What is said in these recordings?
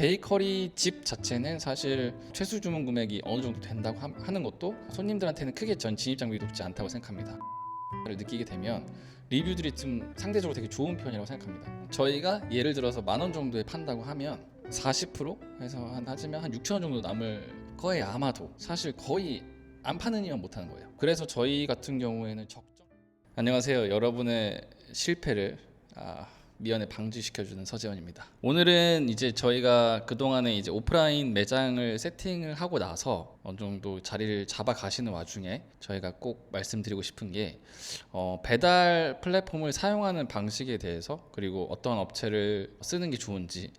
베이커리 집 자체는 사실 최소 주문 금액이 어느 정도 된다고 하는 것도 손님들한테는 크게 전 진입 장벽이 높지 않다고 생각합니다. 를 느끼게 되면 리뷰들이 좀 상대적으로 되게 좋은 편이라고 생각합니다. 저희가 예를 들어서 10,000원 정도에 판다고 하면 40% 해서 하지만 한 6,000원 정도 남을 거예요. 아마도 사실 거의 안 파는 이만 못하는 거예요. 그래서 저희 같은 경우에는 안녕하세요. 여러분의 실패를 미연에 방지시켜주는 서재원입니다. 오늘은 이제 저희가 그동안에 이제 오프라인 매장을 세팅을 하고 나서 어느 정도 자리를 잡아 가시는 와중에 저희가 꼭 말씀드리고 싶은 게 배달 플랫폼을 사용하는 방식에 대해서, 그리고 어떤 업체를 쓰는 게 좋은지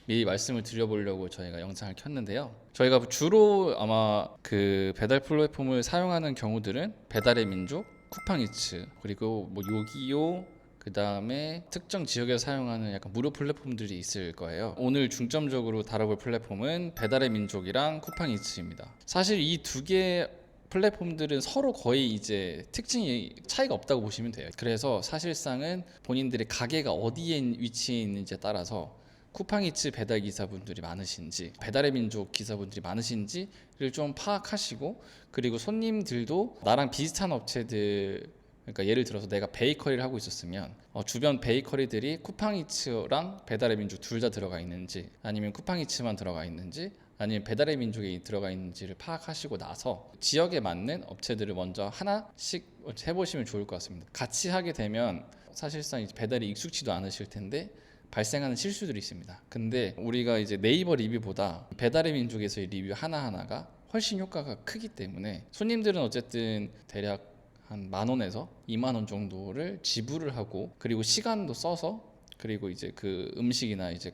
미리 말씀을 드려보려고 저희가 영상을 켰는데요. 저희가 주로 아마 그 배달 플랫폼을 사용하는 경우들은 배달의 민족, 쿠팡이츠, 그리고 뭐 요기요, 그 다음에 특정 지역에서 사용하는 약간 무료 플랫폼들이 있을 거예요. 오늘 중점적으로 다뤄볼 플랫폼은 배달의 민족이랑 쿠팡이츠입니다. 사실 이 두 개 플랫폼들은 서로 거의 이제 특징이 차이가 없다고 보시면 돼요. 그래서 사실상은 본인들의 가게가 어디에 위치해 있는지에 따라서 쿠팡이츠 배달 기사분들이 많으신지, 배달의 민족 기사분들이 많으신지를 좀 파악하시고, 그리고 손님들도 나랑 비슷한 업체들, 그러니까 예를 들어서 내가 베이커리를 하고 있었으면 주변 베이커리들이 쿠팡이츠랑 배달의 민족 둘 다 들어가 있는지, 아니면 쿠팡이츠만 들어가 있는지, 아니면 배달의 민족에 들어가 있는지를 파악하시고 나서 지역에 맞는 업체들을 먼저 하나씩 해보시면 좋을 것 같습니다. 같이 하게 되면 사실상 배달이 익숙치도 않으실 텐데 발생하는 실수들이 있습니다. 근데 우리가 이제 네이버 리뷰보다 배달의 민족에서의 리뷰 하나하나가 훨씬 효과가 크기 때문에 손님들은 어쨌든 대략 한 10,000원에서 20,000원 정도를 지불을 하고, 그리고 시간도 써서, 그리고 이제 그 음식이나 이제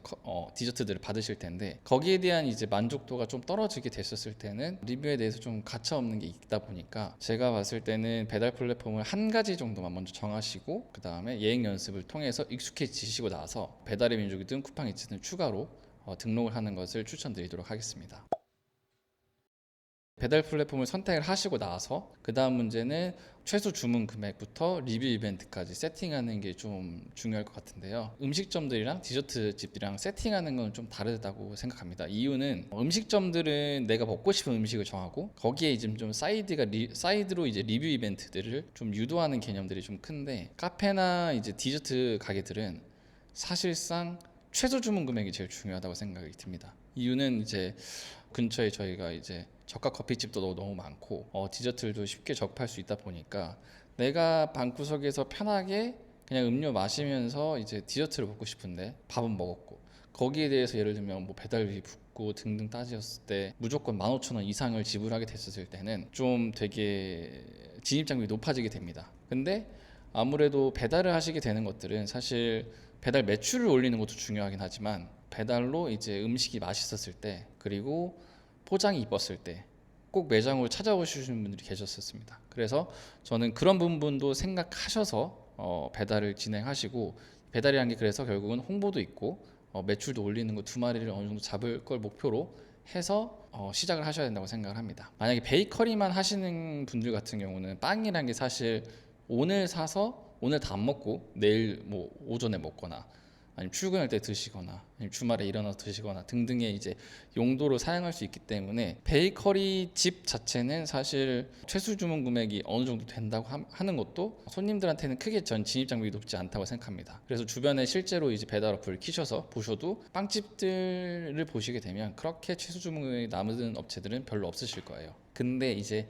디저트들을 받으실 텐데, 거기에 대한 이제 만족도가 좀 떨어지게 됐었을 때는 리뷰에 대해서 좀 가차 없는 게 있다 보니까, 제가 봤을 때는 배달 플랫폼을 한 가지 정도만 먼저 정하시고 그 다음에 예행 연습을 통해서 익숙해지시고 나서 배달의 민족이든 쿠팡이츠든 추가로 등록을 하는 것을 추천드리도록 하겠습니다. 배달 플랫폼을 선택을 하시고 나서 그 다음 문제는 최소 주문 금액부터 리뷰 이벤트까지 세팅하는 게 좀 중요할 것 같은데요. 음식점들이랑 디저트 집들이랑 세팅하는 건 좀 다르다고 생각합니다. 이유는 음식점들은 내가 먹고 싶은 음식을 정하고 거기에 이제 좀 사이드로 이제 리뷰 이벤트들을 좀 유도하는 개념들이 좀 큰데, 카페나 이제 디저트 가게들은 사실상 최소 주문 금액이 제일 중요하다고 생각이 듭니다. 이유는 이제 근처에 저희가 이제 저가 커피집도 너무 많고 디저트들도 쉽게 접할 수 있다 보니까, 내가 방구석에서 편하게 그냥 음료 마시면서 이제 디저트를 먹고 싶은데 밥은 먹었고, 거기에 대해서 예를 들면 뭐 배달비 붙고 등등 따졌을 때 무조건 15,000원 이상을 지불하게 됐었을 때는 좀 되게 진입장벽이 높아지게 됩니다. 근데 아무래도 배달을 하시게 되는 것들은 사실 배달 매출을 올리는 것도 중요하긴 하지만, 배달로 이제 음식이 맛있었을 때, 그리고 포장이 이뻤을 때 꼭 매장으로 찾아오시는 분들이 계셨었습니다. 그래서 저는 그런 부분도 생각하셔서 배달을 진행하시고, 배달이라는 게 그래서 결국은 홍보도 있고 매출도 올리는 거 두 마리를 어느 정도 잡을 걸 목표로 해서 시작을 하셔야 된다고 생각을 합니다. 만약에 베이커리만 하시는 분들 같은 경우는 빵이라는 게 사실 오늘 사서 오늘 다 안 먹고 내일 뭐 오전에 먹거나, 아니면 출근할 때 드시거나, 아니면 주말에 일어나서 드시거나 등등의 이제 용도로 사용할 수 있기 때문에, 베이커리 집 자체는 사실 최소 주문 금액이 어느 정도 된다고 하는 것도 손님들한테는 크게 전 진입 장벽이 높지 않다고 생각합니다. 그래서 주변에 실제로 이제 배달 어플을 키셔서 보셔도 빵집들을 보시게 되면 그렇게 최소 주문 금액이 남은 업체들은 별로 없으실 거예요. 근데 이제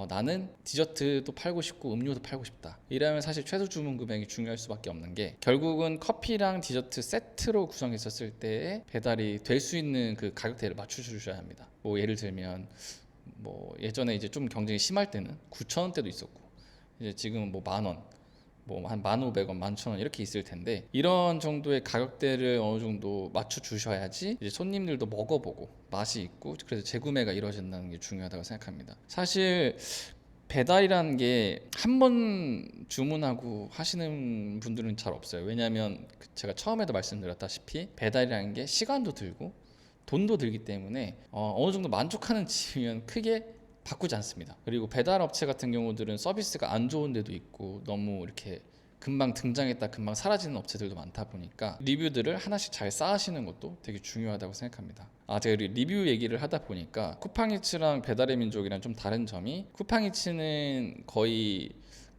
나는 디저트도 팔고 싶고 음료도 팔고 싶다 이러면 사실 최소 주문 금액이 중요할 수밖에 없는 게, 결국은 커피랑 디저트 세트로 구성했었을 때 배달이 될 수 있는 그 가격대를 맞춰주셔야 합니다. 뭐 예를 들면 뭐 예전에 이제 좀 경쟁이 심할 때는 9,000원대도 있었고, 이제 지금은 뭐 10,000원, 뭐 한 1,500원, 11,000원 이렇게 있을 텐데, 이런 정도의 가격대를 어느 정도 맞춰 주셔야지 이제 손님들도 먹어보고 맛이 있고, 그래서 재구매가 이루어진다는 게 중요하다고 생각합니다. 사실 배달이라는 게 한 번 주문하고 하시는 분들은 잘 없어요. 왜냐하면 제가 처음에도 말씀드렸다시피 배달이라는 게 시간도 들고 돈도 들기 때문에 어느 정도 만족하는 집이면 크게 바꾸지 않습니다. 그리고 배달 업체 같은 경우들은 서비스가 안 좋은 데도 있고 너무 이렇게 금방 등장했다 금방 사라지는 업체들도 많다 보니까 리뷰들을 하나씩 잘 쌓으시는 것도 되게 중요하다고 생각합니다. 제가 리뷰 얘기를 하다 보니까 쿠팡이츠랑 배달의 민족이랑 좀 다른 점이, 쿠팡이츠는 거의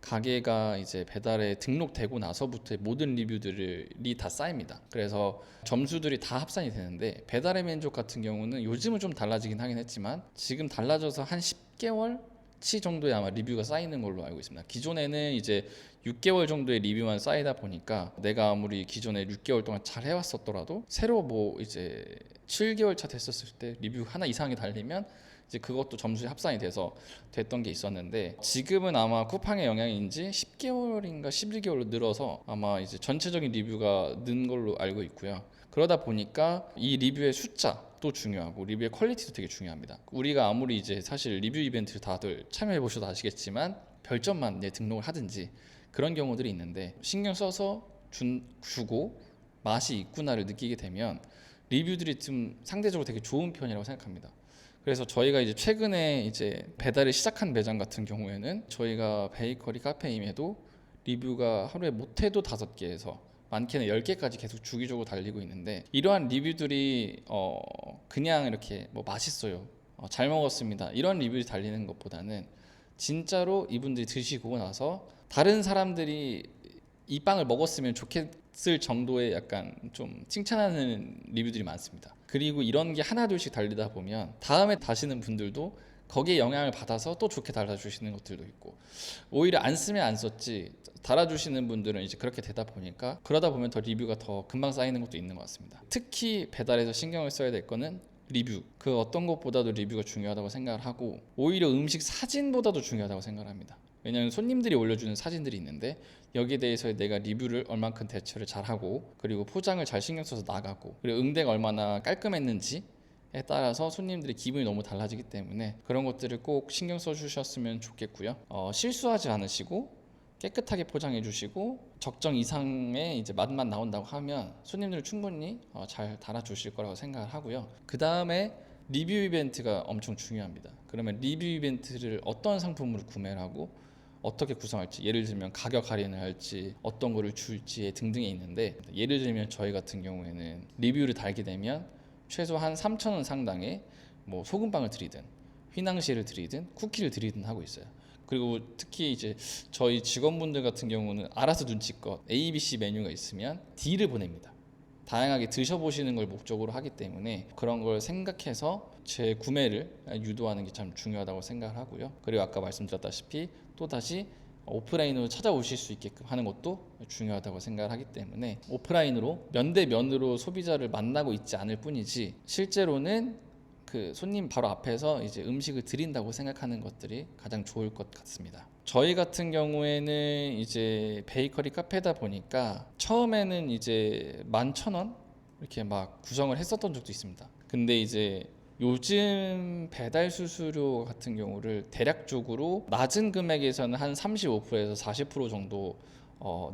가게가 이제 배달에 등록되고 나서부터의 모든 리뷰들이 다 쌓입니다. 그래서 점수들이 다 합산이 되는데, 배달의 민족 같은 경우는 요즘은 좀 달라지긴 하긴 했지만 지금 달라져서 한 10개월 치 정도의 아마 리뷰가 쌓이는 걸로 알고 있습니다. 기존에는 이제 6개월 정도의 리뷰만 쌓이다 보니까 내가 아무리 기존에 6개월 동안 잘 해왔었더라도 새로 뭐 이제 7개월 차 됐었을 때 리뷰 하나 이상이 달리면 이제 그것도 점수에 합산이 돼서 됐던 게 있었는데, 지금은 아마 쿠팡의 영향인지 10개월인가 11개월로 늘어서 아마 이제 전체적인 리뷰가 는 걸로 알고 있고요. 그러다 보니까 이 리뷰의 숫자도 중요하고 리뷰의 퀄리티도 되게 중요합니다. 우리가 아무리 이제 사실 리뷰 이벤트를 다들 참여해 보셔도 아시겠지만 별점만 등록을 하든지 그런 경우들이 있는데, 신경 써서 주고 맛이 있구나를 느끼게 되면 리뷰들이 좀 상대적으로 되게 좋은 편이라고 생각합니다. 그래서 저희가 이제 최근에 이제 배달을 시작한 매장 같은 경우에는 저희가 베이커리 카페임에도 리뷰가 하루에 못해도 5개에서 많게는 10개까지 계속 주기적으로 달리고 있는데, 이러한 리뷰들이 그냥 이렇게 뭐 맛있어요, 잘 먹었습니다, 이런 리뷰를 달리는 것보다는 진짜로 이분들이 드시고 나서 다른 사람들이 이 빵을 먹었으면 좋겠을 정도의 약간 좀 칭찬하는 리뷰들이 많습니다. 그리고 이런 게 하나 둘씩 달리다 보면 다음에 다시는 분들도 거기에 영향을 받아서 또 좋게 달아주시는 것들도 있고, 오히려 안 쓰면 안 썼지 달아주시는 분들은 이제 그렇게 되다 보니까, 그러다 보면 더 리뷰가 더 금방 쌓이는 것도 있는 것 같습니다. 특히 배달에서 신경을 써야 될 거는 리뷰, 그 어떤 것보다도 리뷰가 중요하다고 생각을 하고, 오히려 음식 사진보다도 중요하다고 생각을 합니다. 왜냐하면 손님들이 올려주는 사진들이 있는데 여기에 대해서 내가 리뷰를 얼만큼 대처를 잘하고, 그리고 포장을 잘 신경 써서 나가고, 그리고 응대가 얼마나 깔끔했는지에 따라서 손님들의 기분이 너무 달라지기 때문에 그런 것들을 꼭 신경 써 주셨으면 좋겠고요. 실수하지 않으시고 깨끗하게 포장해 주시고 적정 이상의 이제 맛만 나온다고 하면 손님들을 충분히 잘 달아주실 거라고 생각을 하고요. 그 다음에 리뷰 이벤트가 엄청 중요합니다. 그러면 리뷰 이벤트를 어떤 상품으로 구매를 하고 어떻게 구성할지, 예를 들면 가격 할인을 할지 어떤 거를 줄지 등등이 있는데, 예를 들면 저희 같은 경우에는 리뷰를 달게 되면 최소한 3,000원 상당의 뭐 소금빵을 드리든 휘낭시에를 드리든 쿠키를 드리든 하고 있어요. 그리고 특히 이제 저희 직원분들 같은 경우는 알아서 눈치껏 A, B, C 메뉴가 있으면 D를 보냅니다. 다양하게 드셔보시는 걸 목적으로 하기 때문에 그런 걸 생각해서 제 구매를 유도하는 게 참 중요하다고 생각을 하고요. 그리고 아까 말씀드렸다시피 또다시 오프라인으로 찾아오실 수 있게끔 하는 것도 중요하다고 생각을 하기 때문에, 오프라인으로 면대면으로 소비자를 만나고 있지 않을 뿐이지 실제로는 그 손님 바로 앞에서 이제 음식을 드린다고 생각하는 것들이 가장 좋을 것 같습니다. 저희 같은 경우에는 이제 베이커리 카페다 보니까 처음에는 이제 11,000원 이렇게 막 구성을 했었던 적도 있습니다. 근데 이제 요즘 배달 수수료 같은 경우를 대략적으로 낮은 금액에서는 한 35%에서 40% 정도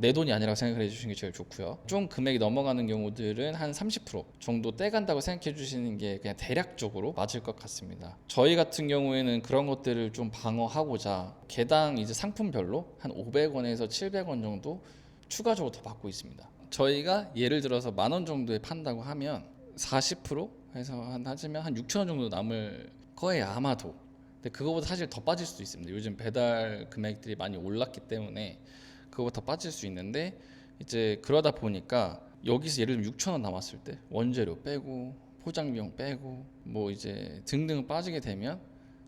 내 돈이 아니라고 생각을 해주시는 게 제일 좋고요. 좀 금액이 넘어가는 경우들은 한 30% 정도 떼간다고 생각해 주시는 게 그냥 대략적으로 맞을 것 같습니다. 저희 같은 경우에는 그런 것들을 좀 방어하고자 개당 이제 상품별로 한 500원에서 700원 정도 추가적으로 더 받고 있습니다. 저희가 예를 들어서 10,000원 정도에 판다고 하면 40% 해서 하지만 한 6,000원 정도 남을 거예요, 아마도. 근데 그거보다 사실 더 빠질 수도 있습니다. 요즘 배달 금액들이 많이 올랐기 때문에 그거보다 더 빠질 수 있는데, 이제 그러다 보니까 여기서 예를 들면 6,000원 남았을 때 원재료 빼고 포장 비용 빼고 뭐 이제 등등 빠지게 되면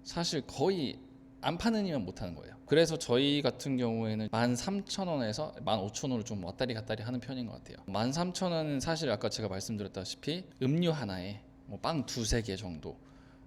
사실 거의 안 파는 이면 못 하는 거예요. 그래서 저희 같은 경우에는 13,000원에서 15,000원을 좀 왔다리 갔다리 하는 편인 것 같아요. 13,000원은 사실 아까 제가 말씀드렸다시피 음료 하나에 뭐 빵 두세 개 정도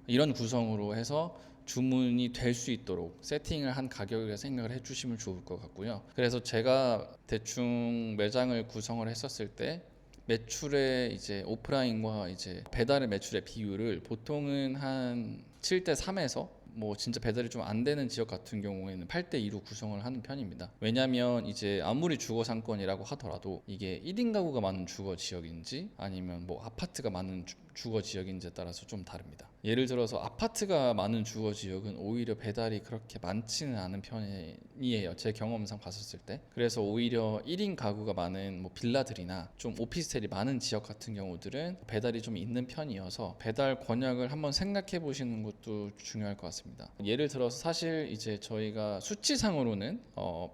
이런 구성으로 해서 주문이 될 수 있도록 세팅을 한 가격을 생각을 해주시면 좋을 것 같고요. 그래서 제가 대충 매장을 구성을 했었을 때 매출의 이제 오프라인과 이제 배달의 매출의 비율을 보통은 한 7대 3에서 뭐 진짜 배달이 좀 안 되는 지역 같은 경우에는 8대 2로 구성을 하는 편입니다. 왜냐하면 이제 아무리 주거 상권이라고 하더라도 이게 1인 가구가 많은 주거 지역인지 아니면 뭐 아파트가 많은 주거 지역인지에 따라서 좀 다릅니다. 예를 들어서 아파트가 많은 주거 지역은 오히려 배달이 그렇게 많지는 않은 편이에요. 제 경험상 봤었을 때. 그래서 오히려 1인 가구가 많은 뭐 빌라들이나 좀 오피스텔이 많은 지역 같은 경우들은 배달이 좀 있는 편이어서 배달 권역을 한번 생각해 보시는 것도 중요할 것 같습니다. 예를 들어서 사실 이제 저희가 수치상으로는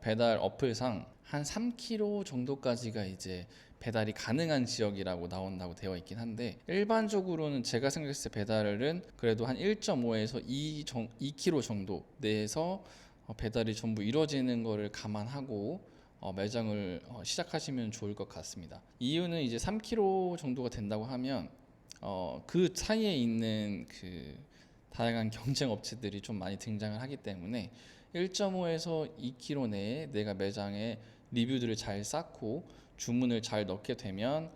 배달 어플상 한 3km 정도까지가 이제 배달이 가능한 지역이라고 나온다고 되어 있긴 한데, 일반적으로는 제가 생각했을 때 배달은 그래도 한 1.5에서 2km 정도 내에서 배달이 전부 이루어지는 거를 감안하고 매장을 시작하시면 좋을 것 같습니다. 이유는 이제 3km 정도가 된다고 하면 그 사이에 있는 그 다양한 경쟁 업체들이 좀 많이 등장을 하기 때문에 1.5에서 2km 내에 내가 매장에 리뷰들을 잘 쌓고 주문을 잘 넣게 되면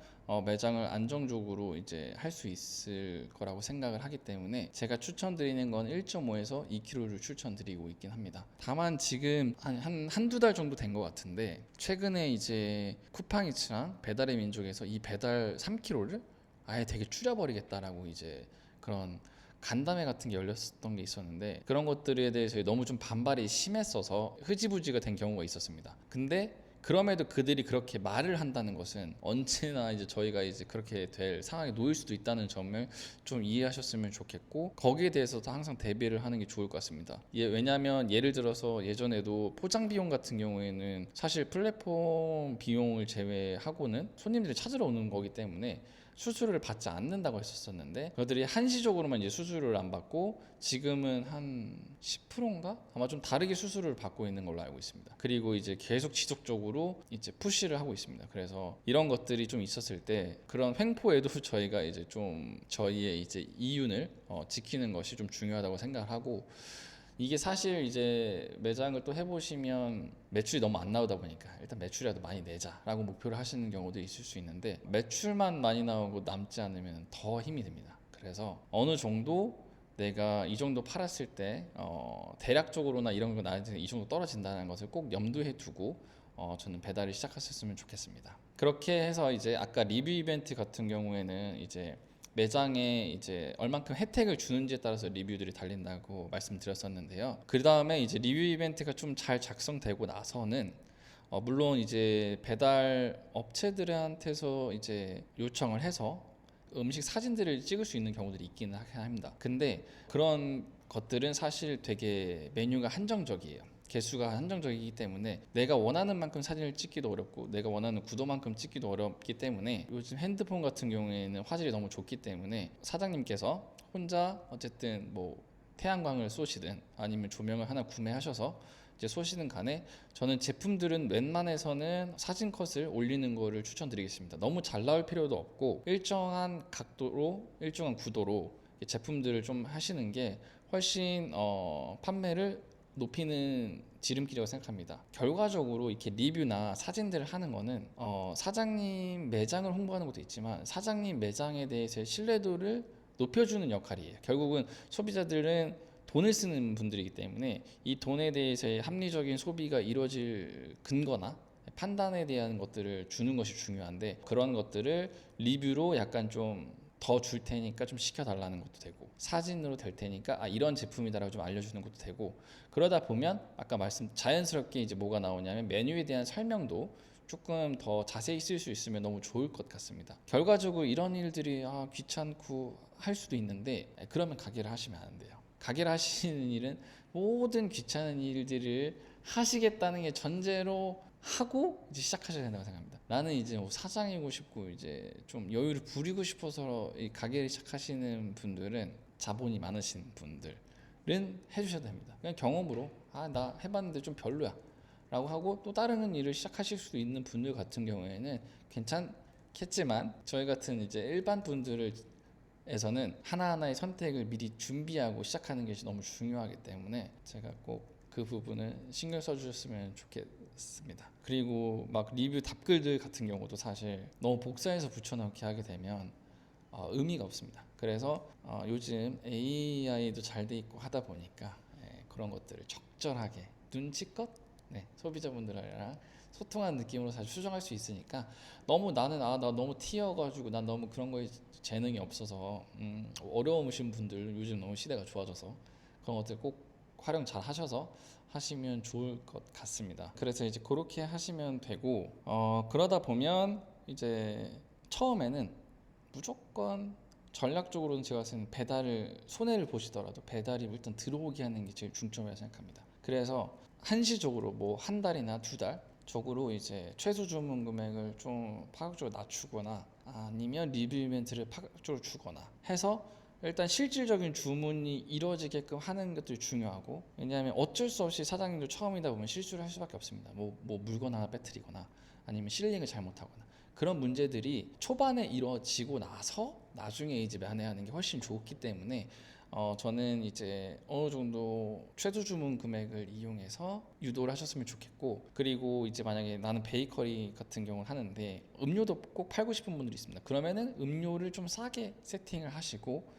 매장을 안정적으로 이제 할 수 있을 거라고 생각을 하기 때문에 제가 추천드리는 건 1.5에서 2kg를 추천드리고 있긴 합니다. 다만 지금 한두 달 정도 된 것 같은데, 최근에 이제 쿠팡이츠랑 배달의 민족에서 이 배달 3kg를 아예 되게 줄여버리겠다라고 이제 그런 간담회 같은 게 열렸던 게 있었는데, 그런 것들에 대해서 너무 좀 반발이 심했어서 흐지부지가 된 경우가 있었습니다. 근데 그럼에도 그들이 그렇게 말을 한다는 것은 언제나 이제 저희가 이제 그렇게 될 상황에 놓일 수도 있다는 점을 좀 이해하셨으면 좋겠고, 거기에 대해서도 항상 대비를 하는 게 좋을 것 같습니다. 왜냐하면 예를 들어서 예전에도 포장 비용 같은 경우에는 사실 플랫폼 비용을 제외하고는 손님들이 찾으러 오는 거기 때문에 수수료를 받지 않는다고 했었었는데, 그들이 한시적으로만 이제 수수료를 안 받고 지금은 한 10%인가? 아마 좀 다르게 수수료를 받고 있는 걸로 알고 있습니다. 그리고 이제 계속 지속적으로 이제 푸시를 하고 있습니다. 그래서 이런 것들이 좀 있었을 때 그런 횡포에도 저희가 이제 좀 저희의 이제 이윤을 지키는 것이 좀 중요하다고 생각을 하고, 이게 사실 이제 매장을 또 해보시면 매출이 너무 안 나오다 보니까 일단 매출이라도 많이 내자라고 목표를 하시는 경우도 있을 수 있는데, 매출만 많이 나오고 남지 않으면 더 힘이 듭니다. 그래서 어느 정도 내가 이 정도 팔았을 때 대략적으로나 이런 거 나한테 이 정도 떨어진다는 것을 꼭 염두에 두고 저는 배달을 시작하셨으면 좋겠습니다. 그렇게 해서 이제 아까 리뷰 이벤트 같은 경우에는 이제 매장에 이제 얼만큼 혜택을 주는지에 따라서 리뷰들이 달린다고 말씀드렸었는데요. 그 다음에 이제 리뷰 이벤트가 좀 잘 작성되고 나서는 물론 이제 배달 업체들한테서 이제 요청을 해서 음식 사진들을 찍을 수 있는 경우들이 있기는 합니다. 근데 그런 것들은 사실 되게 메뉴가 한정적이에요. 개수가 한정적이기 때문에 내가 원하는 만큼 사진을 찍기도 어렵고 내가 원하는 구도만큼 찍기도 어렵기 때문에, 요즘 핸드폰 같은 경우에는 화질이 너무 좋기 때문에 사장님께서 혼자 어쨌든 뭐 태양광을 쏘시든 아니면 조명을 하나 구매하셔서 이제 쏘시는 간에 저는 제품들은 웬만해서는 사진 컷을 올리는 거를 추천드리겠습니다. 너무 잘 나올 필요도 없고 일정한 각도로 일정한 구도로 제품들을 좀 하시는 게 훨씬 판매를 높이는 지름길이라고 생각합니다. 결과적으로 이렇게 리뷰나 사진들을 하는 거는 사장님 매장을 홍보하는 것도 있지만 사장님 매장에 대해서의 신뢰도를 높여주는 역할이에요. 결국은 소비자들은 돈을 쓰는 분들이기 때문에 이 돈에 대해서의 합리적인 소비가 이루어질 근거나 판단에 대한 것들을 주는 것이 중요한데, 그런 것들을 리뷰로 약간 좀 더 줄 테니까 좀 시켜달라는 것도 되고, 사진으로 될 테니까 이런 제품이다라고 좀 알려주는 것도 되고, 그러다 보면 아까 자연스럽게 이제 뭐가 나오냐면 메뉴에 대한 설명도 조금 더 자세히 쓸 수 있으면 너무 좋을 것 같습니다. 결과적으로 이런 일들이 귀찮고 할 수도 있는데, 그러면 가게를 하시면 안 돼요. 가게를 하시는 일은 모든 귀찮은 일들을 하시겠다는 게 전제로 하고 이제 시작하셔야 된다고 생각합니다. 나는 이제 뭐 사장이고 싶고 이제 좀 여유를 부리고 싶어서 이 가게를 시작하시는 분들은, 자본이 많으신 분들은 해주셔도 됩니다. 그냥 경험으로 나 해봤는데 좀 별로야 라고 하고 또 다른 일을 시작하실 수 있는 분들 같은 경우에는 괜찮겠지만, 저희 같은 이제 일반 분들을 에서는 하나하나의 선택을 미리 준비하고 시작하는 것이 너무 중요하기 때문에 제가 꼭 그 부분을 신경 써주셨으면 좋겠습니다. 그리고 막 리뷰 답글들 같은 경우도 사실 너무 복사해서 붙여넣기 하게 되면 의미가 없습니다. 그래서 요즘 AI도 잘 돼 있고 하다 보니까 그런 것들을 적절하게 눈치껏 네, 소비자분들이랑 소통하는 느낌으로 사실 수정할 수 있으니까 너무 나는 나 너무 튀어가지고 난 너무 그런 거에 재능이 없어서 어려우신 분들 요즘 너무 시대가 좋아져서 그런 것들 꼭 활용 잘 하셔서 하시면 좋을 것 같습니다. 그래서 이제 그렇게 하시면 되고 그러다 보면 이제 처음에는 무조건 전략적으로는 제가 봤을 때는 배달을 손해를 보시더라도 배달이 일단 들어오게 하는 게 제일 중점이라고 생각합니다. 그래서 한시적으로 뭐 한 달이나 두 달 적으로 이제 최소 주문 금액을 좀 파격적으로 낮추거나 아니면 리뷰 이벤트를 파격적으로 주거나 해서 일단 실질적인 주문이 이루어지게끔 하는 것들이 중요하고, 왜냐하면 어쩔 수 없이 사장님도 처음이다 보면 실수를 할 수밖에 없습니다. 뭐 물건 하나 빼뜨리거나 아니면 실링을 잘못하거나 그런 문제들이 초반에 이루어지고 나서 나중에 이제 만회하는 게 훨씬 좋기 때문에 저는 이제 어느 정도 최소 주문 금액을 이용해서 유도를 하셨으면 좋겠고, 그리고 이제 만약에 나는 베이커리 같은 경우를 하는데 음료도 꼭 팔고 싶은 분들이 있습니다. 그러면은 음료를 좀 싸게 세팅을 하시고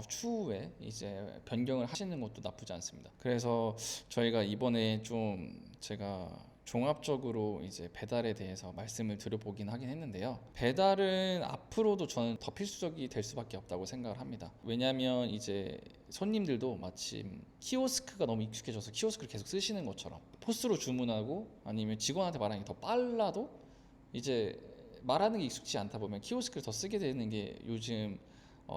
추후에 이제 변경을 하시는 것도 나쁘지 않습니다. 그래서 저희가 이번에 좀 제가 종합적으로 이제 배달에 대해서 말씀을 드려보긴 하긴 했는데요. 배달은 앞으로도 저는 더 필수적이 될 수밖에 없다고 생각을 합니다. 왜냐하면 이제 손님들도 마침 키오스크가 너무 익숙해져서 키오스크를 계속 쓰시는 것처럼 포스로 주문하고 아니면 직원한테 말하는 게 더 빨라도 이제 말하는 게 익숙지 않다 보면 키오스크를 더 쓰게 되는 게 요즘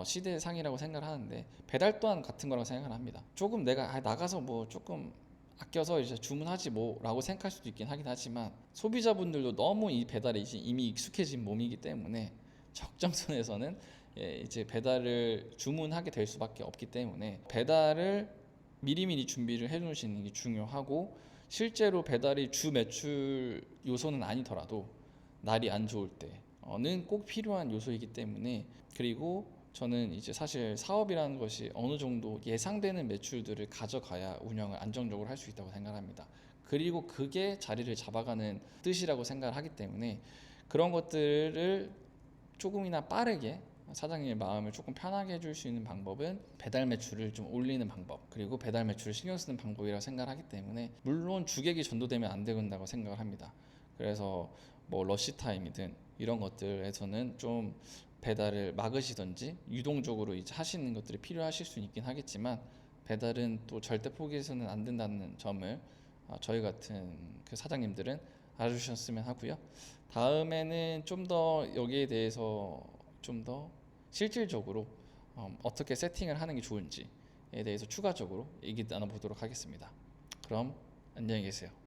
시대상이라고 생각을 하는데, 배달 또한 같은 거라고 생각을 합니다. 조금 내가 나가서 뭐 조금 아껴서 이제 주문하지 뭐라고 생각할 수도 있긴 하긴 하지만 소비자분들도 너무 이 배달에 이미 익숙해진 몸이기 때문에 적정선에서는 이제 배달을 주문하게 될 수밖에 없기 때문에 배달을 미리미리 준비를 해 놓으시는 게 중요하고, 실제로 배달이 주 매출 요소는 아니더라도 날이 안 좋을 때는 꼭 필요한 요소이기 때문에, 그리고 저는 이제 사실 사업이라는 것이 어느 정도 예상되는 매출들을 가져가야 운영을 안정적으로 할 수 있다고 생각합니다. 그리고 그게 자리를 잡아가는 뜻이라고 생각을 하기 때문에 그런 것들을 조금이나 빠르게 사장님의 마음을 조금 편하게 해줄 수 있는 방법은 배달 매출을 좀 올리는 방법, 그리고 배달 매출을 신경 쓰는 방법이라고 생각을 하기 때문에, 물론 주객이 전도되면 안 된다고 생각을 합니다. 그래서 뭐 러시 타임이든 이런 것들에서는 좀 배달을 막으시든지 유동적으로 이제 하시는 것들이 필요하실 수 있긴 하겠지만, 배달은 또 절대 포기해서는 안 된다는 점을 저희 같은 그 사장님들은 알아주셨으면 하고요. 다음에는 좀 더 여기에 대해서 좀 더 실질적으로 어떻게 세팅을 하는 게 좋은지에 대해서 추가적으로 얘기 나눠보도록 하겠습니다. 그럼 안녕히 계세요.